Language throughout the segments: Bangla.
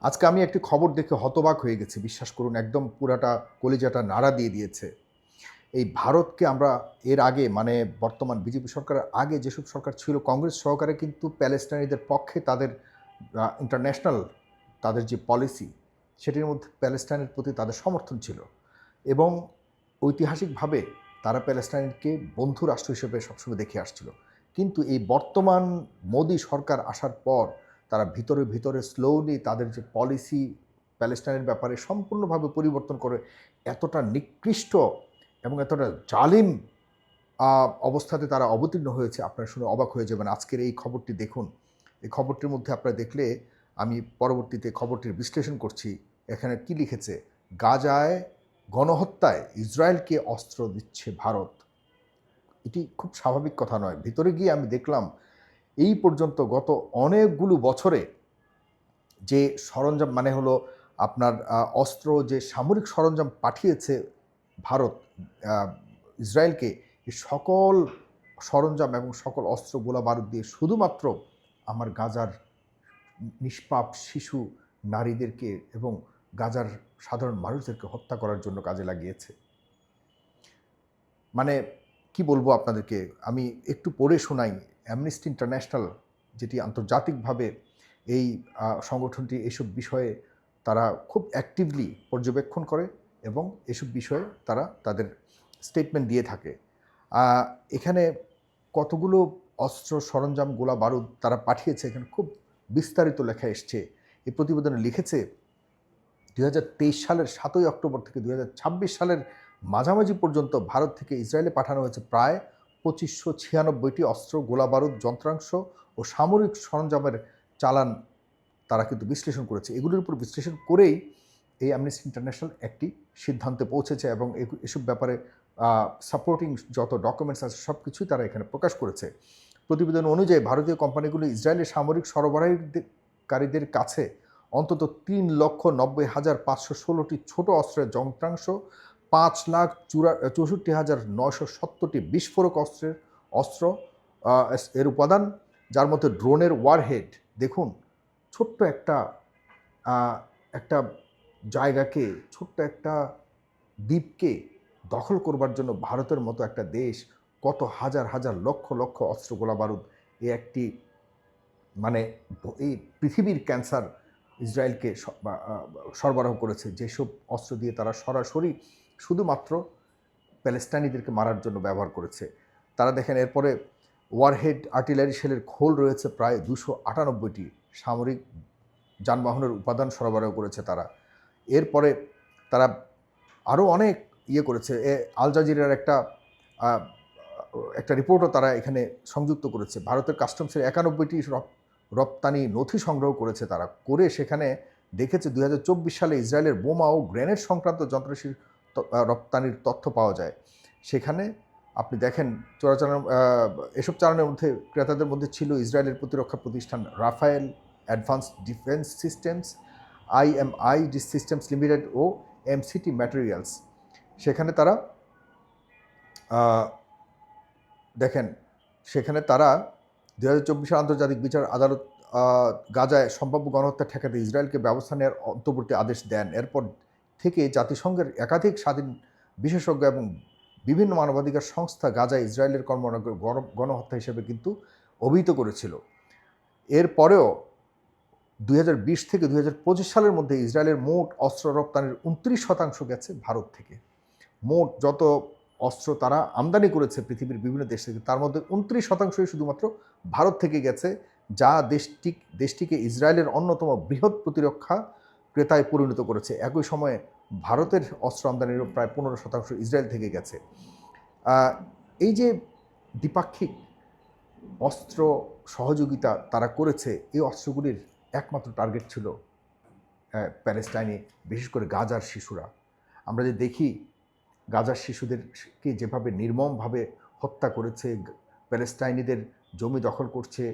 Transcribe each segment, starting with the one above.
আজকে আমি একটি খবর দেখে হতবাক হয়ে গেছি। বিশ্বাস করুন, একদম পুরাটা কলিজাটা নাড়া দিয়ে দিয়েছে। এই ভারতকে আমরা এর আগে মানে বর্তমান বিজেপি সরকারের আগে যেসব সরকার ছিল কংগ্রেস সহকারে কিন্তু প্যালেস্টাইনিদের পক্ষে তাদের ইন্টারন্যাশনাল তাদের যে পলিসি সেটির মধ্যে প্যালেস্টাইনের প্রতি তাদের সমর্থন ছিল এবং ঐতিহাসিকভাবে তারা প্যালেস্টাইনকে বন্ধু রাষ্ট্র হিসেবে সবসময় দেখে আসছিল। কিন্তু এই বর্তমান মোদি সরকার আসার পর তারা ভিতরে ভিতরে স্লোলি তাদের যে পলিসি প্যালেস্টাইনের ব্যাপারে সম্পূর্ণভাবে পরিবর্তন করে এতটা নিকৃষ্ট এবং এতটা জালিম অবস্থাতে তারা অবতীর্ণ হয়েছে, আপনারা শুনে অবাক হয়ে যাবেন। আজকের এই খবরটি দেখুন। এই খবরটির মধ্যে আপনারা দেখলে আমি পরবর্তীতে খবরটির বিশ্লেষণ করছি। এখানে কি লিখেছে? গাজায় গণহত্যায় ইসরায়েলকে অস্ত্র দিচ্ছে ভারত। এটি খুব স্বাভাবিক কথা নয়। ভিতরে গিয়ে আমি দেখলাম এই পর্যন্ত গত অনেকগুলো বছরে যে সরঞ্জাম মানে হলো আপনার অস্ত্র যে সামরিক সরঞ্জাম পাঠিয়েছে ভারত আ ইসরায়েলকে, এই সকল সরঞ্জাম এবং সকল অস্ত্র গোলা বারুদ দিয়ে শুধুমাত্র আমার গাজার নিষ্পাপ শিশু, নারীদেরকে এবং গাজার সাধারণ মানুষদেরকে হত্যা করার জন্য কাজে লাগিয়েছে। মানে কি বলবো আপনাদেরকে? আমি একটু পড়ে শোনাই। অ্যামনেস্টি ইন্টারন্যাশনাল যেটি আন্তর্জাতিকভাবে এই সংগঠনটি এসব বিষয়ে তারা খুব অ্যাক্টিভলি পর্যবেক্ষণ করে এবং এসব বিষয়ে তারা তাদের স্টেটমেন্ট দিয়ে থাকে। আ এখানে কতগুলো অস্ত্র, সরঞ্জাম, গোলা বারুদ তারা পাঠিয়েছে এখানে খুব বিস্তারিত লেখা এসছে। এই প্রতিবেদনে লিখেছে ২০২৩ সালের ৭ই অক্টোবর থেকে ২০২৬ সালের মাঝামাঝি পর্যন্ত ভারত থেকে ইসরায়েলে পাঠানো হয়েছে প্রায় ২৫৯৬টি অস্ত্র, গোলাবারুদ, যন্ত্রাংশ ও সামরিক সরঞ্জামের চালান তারা কিন্তু বিশ্লেষণ করেছে। এগুলোর উপর বিশ্লেষণ করেই এই অ্যামনেস্টি ইন্টারন্যাশনাল একটি সিদ্ধান্তে পৌঁছেছে এবং এসব ব্যাপারে সাপোর্টিং যত ডকুমেন্টস আছে সব কিছুই তারা এখানে প্রকাশ করেছে। প্রতিবেদন অনুযায়ী ভারতীয় কোম্পানিগুলো ইসরায়েলের সামরিক সরবরাহকারীদের কাছে অন্তত ৩,৯০,৫১৬টি ছোট অস্ত্রের যন্ত্রাংশ, ৫,৬৪,৯৭০টি বিস্ফোরক অস্ত্র এর উপাদান, যার মধ্যে ড্রোনের ওয়ারহেড। দেখুন, ছোট্ট একটা একটা জায়গাকে, ছোট্ট একটা দ্বীপকে দখল করবার জন্য ভারতের মতো একটা দেশ কত হাজার হাজার লক্ষ লক্ষ অস্ত্র গোলা বারুদ এ একটি মানে এই পৃথিবীর ক্যান্সার ইসরায়েলকে সরবরাহ করেছে, যেসব অস্ত্র দিয়ে তারা সরাসরি শুধুমাত্র প্যালেস্টাইনিদেরকে মারার জন্য ব্যবহার করেছে। তারা দেখেন এরপরে ওয়ারহেড আর্টিলারি শেলের খোল রয়েছে প্রায় ২৯৮টি, সামরিক যানবাহনের উপাদান সরবরাহ করেছে তারা। এরপরে তারা আরও অনেক করেছে। আল জাজিরার একটা রিপোর্টও তারা এখানে সংযুক্ত করেছে। ভারতের কাস্টমসের ৯১টি রপ্তানি নথি সংগ্রহ করেছে তারা। করে সেখানে দেখেছে ২০২৪ সালে ইসরায়েলের বোমা ও গ্রেনেড সংক্রান্ত যন্ত্রাংশের রপ্তানির তথ্য পাওয়া যায়। সেখানে আপনি দেখেন এসব চালানের মধ্যে ক্রেতাদের মধ্যে ছিল ইসরায়েলের প্রতিরক্ষা প্রতিষ্ঠান Rafael, advance defence systems, IMI systems limited ও এমসিটি ম্যাটেরিয়ালস। সেখানে তারা দেখেন সেখানে তারা ২০২৪ সালে আন্তর্জাতিক বিচার আদালত গাজায় সম্ভাব্য গণহত্যা ঠেকাতে ইসরায়েলকে ব্যবস্থা নেওয়ার অন্তর্বর্তী আদেশ দেন। এরপর থেকে জাতিসংঘের একাধিক স্বাধীন বিশেষজ্ঞ এবং বিভিন্ন মানবাধিকার সংস্থা গাজায় ইসরায়েলের গণহত্যা হিসেবে কিন্তু অভিহিত করেছিল। এরপরেও ২০২০ থেকে ২০২৫ সালের মধ্যে ইসরায়েলের মোট অস্ত্র রপ্তানির ২৯% গেছে ভারত থেকে। মোট যত অস্ত্র তারা আমদানি করেছে পৃথিবীর বিভিন্ন দেশ থেকে, তার মধ্যে ২৯%ই শুধুমাত্র ভারত থেকে গেছে, যা দেশটিকে ইসরায়েলের অন্যতম বৃহৎ প্রতিরক্ষা ক্রেতায় পরিণত করেছে। একই সময়ে ভারতের অস্ত্র আমদানিরও প্রায় ১৫% ইসরায়েল থেকে গেছে। এই যে দ্বিপাক্ষিক অস্ত্র সহযোগিতা তারা করেছে, এই অস্ত্রগুলির একমাত্র টার্গেট ছিল প্যালেস্টাইনে, বিশেষ করে গাজার শিশুরা। আমরা যে দেখি গাজার শিশুদেরকে যেভাবে নির্মমভাবে হত্যা করেছে, প্যালেস্টাইনিদের জমি দখল করছে,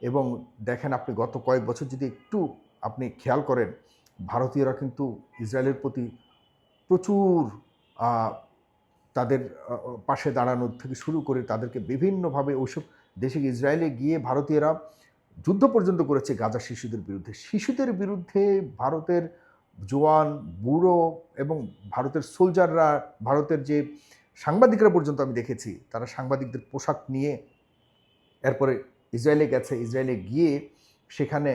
এবং দেখেন আপনি গত কয়েক বছর যদি একটু আপনি খেয়াল করেন, ভারতীয়রা কিন্তু ইসরায়েলের প্রতি প্রচুর তাদের পাশে দাঁড়ানোর থেকে শুরু করে তাদেরকে বিভিন্নভাবে ওইসব দেশে ইসরায়েলে গিয়ে ভারতীয়রা যুদ্ধ পর্যন্ত করেছে গাজা শিশুদের বিরুদ্ধে। শিশুদের বিরুদ্ধে ভারতের জোয়ান, বুড়ো এবং ভারতের সোলজাররা, ভারতের যে সাংবাদিকরা পর্যন্ত আমি দেখেছি, তারা সাংবাদিকদের পোশাক নিয়ে এরপরে ইসরায়েলে গেছে। ইসরায়েলে গিয়ে সেখানে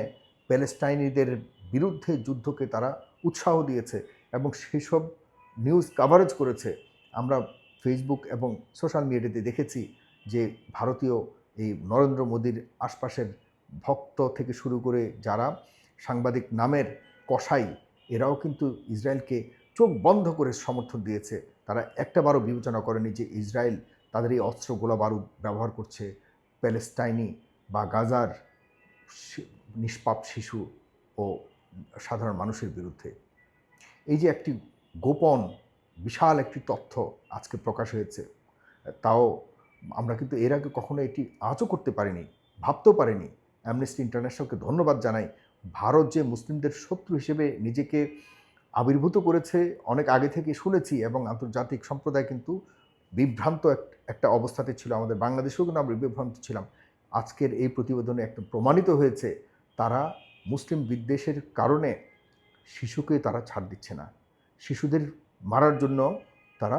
প্যালেস্টাইনিদের বিরুদ্ধে যুদ্ধকে তারা উৎসাহ দিয়েছে এবং সেসব নিউজ কাভারেজ করেছে। আমরা ফেসবুক এবং সোশ্যাল মিডিয়াতে দেখেছি যে ভারতীয় এই নরেন্দ্র মোদীর আশপাশের ভক্ত থেকে শুরু করে যারা সাংবাদিক নামের কসাই, এরাও কিন্তু ইসরায়েলকে চোখ বন্ধ করে সমর্থন দিয়েছে। তারা একটাবারও বিবেচনা করেনি যে ইসরায়েল তাদের এই অস্ত্র গোলা বারুদ ব্যবহার করছে প্যালেস্টাইনি বা গাজার নিষ্পাপ শিশু ও সাধারণ মানুষের বিরুদ্ধে। এই যে একটি গোপন বিশাল একটি তথ্য আজকে প্রকাশ হয়েছে, তাও আমরা কিন্তু এর আগে কখনো এটি আজও করতে পারিনি, ভাবতেও পারিনি। অ্যামনেস্টি ইন্টারন্যাশনালকে ধন্যবাদ জানাই। ভারত যে মুসলিমদের শত্রু হিসেবে নিজেকে আবির্ভূত করেছে অনেক আগে থেকে শুনেছি, এবং আন্তর্জাতিক সম্প্রদায় কিন্তু বিভ্রান্ত একটা অবস্থাতে ছিল। আমাদের বাংলাদেশেও কিন্তু আমরা বিভ্রান্ত ছিলাম। আজকের এই প্রতিবেদনে একদম প্রমাণিত হয়েছে তারা মুসলিম বিদ্বেষের কারণে শিশুকে তারা ছাড় দিচ্ছে না। শিশুদের মারার জন্য তারা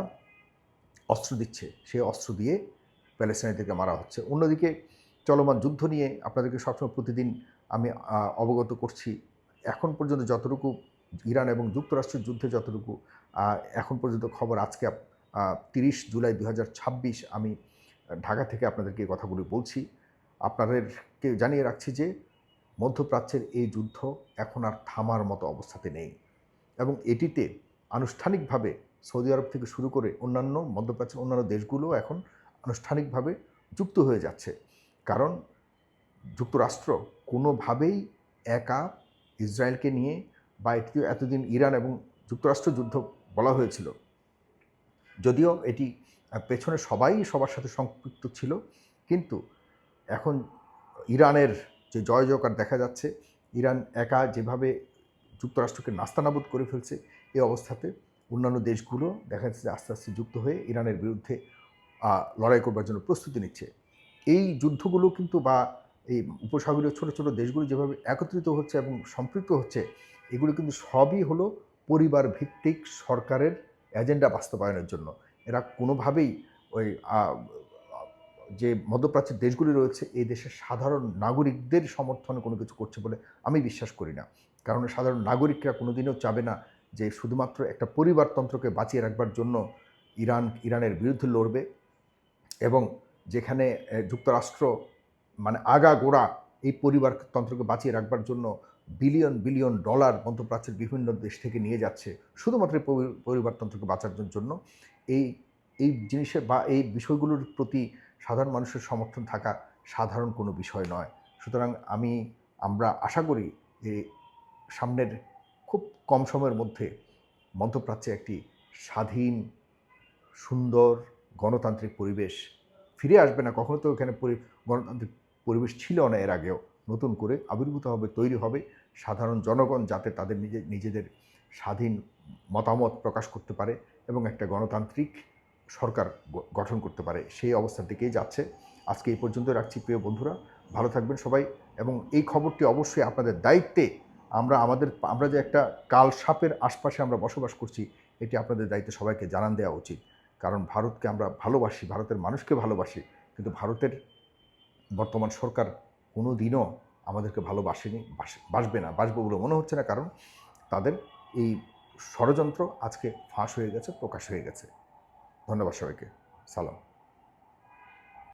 অস্ত্র দিচ্ছে, সেই অস্ত্র দিয়ে প্যালেস্টাইনিদেরকে মারা হচ্ছে। অন্যদিকে চলমান যুদ্ধ নিয়ে আপনাদেরকে সবসময় প্রতিদিন আমি অবগত করছি। এখন পর্যন্ত যতটুকু ইরান এবং যুক্তরাষ্ট্রের যুদ্ধে যতটুকু এখন পর্যন্ত খবর, আজকে 30 জুলাই 2026 আমি ঢাকা থেকে আপনাদেরকে এই কথাগুলি বলছি। আপনাদেরকে জানিয়ে রাখছি যে মধ্যপ্রাচ্যের এই যুদ্ধ এখন আর থামার মতো অবস্থাতে নেই, এবং এটিতে আনুষ্ঠানিকভাবে সৌদি আরব থেকে শুরু করে অন্যান্য মধ্যপ্রাচ্যের অন্যান্য দেশগুলো এখন আনুষ্ঠানিকভাবে যুক্ত হয়ে যাচ্ছে। কারণ যুক্তরাষ্ট্র কোনোভাবেই একা ইসরায়েলকে নিয়ে, বা এটি এতদিন ইরান এবং যুক্তরাষ্ট্র যুদ্ধ বলা হয়েছিল, যদিও এটি পেছনে সবাই সবার সাথে সম্পৃক্ত ছিল, কিন্তু এখন ইরানের যে জয় জয়কার দেখা যাচ্ছে, ইরান একা যেভাবে যুক্তরাষ্ট্রকে নাস্তানাবুদ করে ফেলছে, এই অবস্থাতে অন্যান্য দেশগুলো দেখা যাচ্ছে যে আস্তে আস্তে যুক্ত হয়ে ইরানের বিরুদ্ধে লড়াই করবার জন্য প্রস্তুতি নিচ্ছে। এই যুদ্ধগুলো কিন্তু, বা এই উপসাগরীয় ছোটো ছোটো দেশগুলো যেভাবে একত্রিত হচ্ছে এবং সম্পৃক্ত হচ্ছে, এগুলো কিন্তু সবই হলো পরিবার ভিত্তিক সরকারের এজেন্ডা বাস্তবায়নের জন্য। এরা কোনোভাবেই ওই যে মধ্যপ্রাচ্যের দেশগুলি রয়েছে, এই দেশের সাধারণ নাগরিকদের সমর্থনে কোনো কিছু করছে বলে আমি বিশ্বাস করি না। কারণ সাধারণ নাগরিকরা কোনোদিনও চাবে না যে শুধুমাত্র একটা পরিবারতন্ত্রকে বাঁচিয়ে রাখবার জন্য ইরানের বিরুদ্ধে লড়বে, এবং যেখানে যুক্তরাষ্ট্র মানে আগাগোড়া এই পরিবারতন্ত্রকে বাঁচিয়ে রাখবার জন্য বিলিয়ন বিলিয়ন ডলার মধ্যপ্রাচ্যের বিভিন্ন দেশ থেকে নিয়ে যাচ্ছে শুধুমাত্র পরিবারতন্ত্রকে বাঁচানোর জন্য। এই জিনিসের বা এই বিষয়গুলোর প্রতি সাধারণ মানুষের সমর্থন থাকা সাধারণ কোনো বিষয় নয়। সুতরাং আমরা আশা করি যে সামনের খুব কম সময়ের মধ্যে মধ্যপ্রাচ্যে একটি স্বাধীন, সুন্দর, গণতান্ত্রিক পরিবেশ ফিরে আসবে না। কখনো তো এখানে গণতান্ত্রিক পরিবেশ ছিল না এর আগেও। নতুন করে আবির্ভূত হবে, তৈরি হবে। সাধারণ জনগণ যাতে তাদের নিজেদের স্বাধীন মতামত প্রকাশ করতে পারে এবং একটা গণতান্ত্রিক সরকার গঠন করতে পারে, সেই অবস্থার দিকেই যাচ্ছে। আজকে এই পর্যন্ত রাখছি প্রিয় বন্ধুরা, ভালো থাকবেন সবাই। এবং এই খবরটি অবশ্যই আপনাদের দায়িত্বে, আমরা যে একটা কাল সাপের আশপাশে আমরা বসবাস করছি, এটি আপনাদের দায়িত্বে সবাইকে জানান দেওয়া উচিত। কারণ ভারতকে আমরা ভালোবাসি, ভারতের মানুষকে ভালোবাসি, কিন্তু ভারতের বর্তমান সরকার কোনো দিনও আমাদেরকে ভালোবাসেনি, বাসবে না, বাসবে বলে মনে হচ্ছে না। কারণ তাদের এই ষড়যন্ত্র আজকে ফাঁস হয়ে গেছে, প্রকাশ হয়ে গেছে। ধন্যবাদ সবাইকে। সালাম।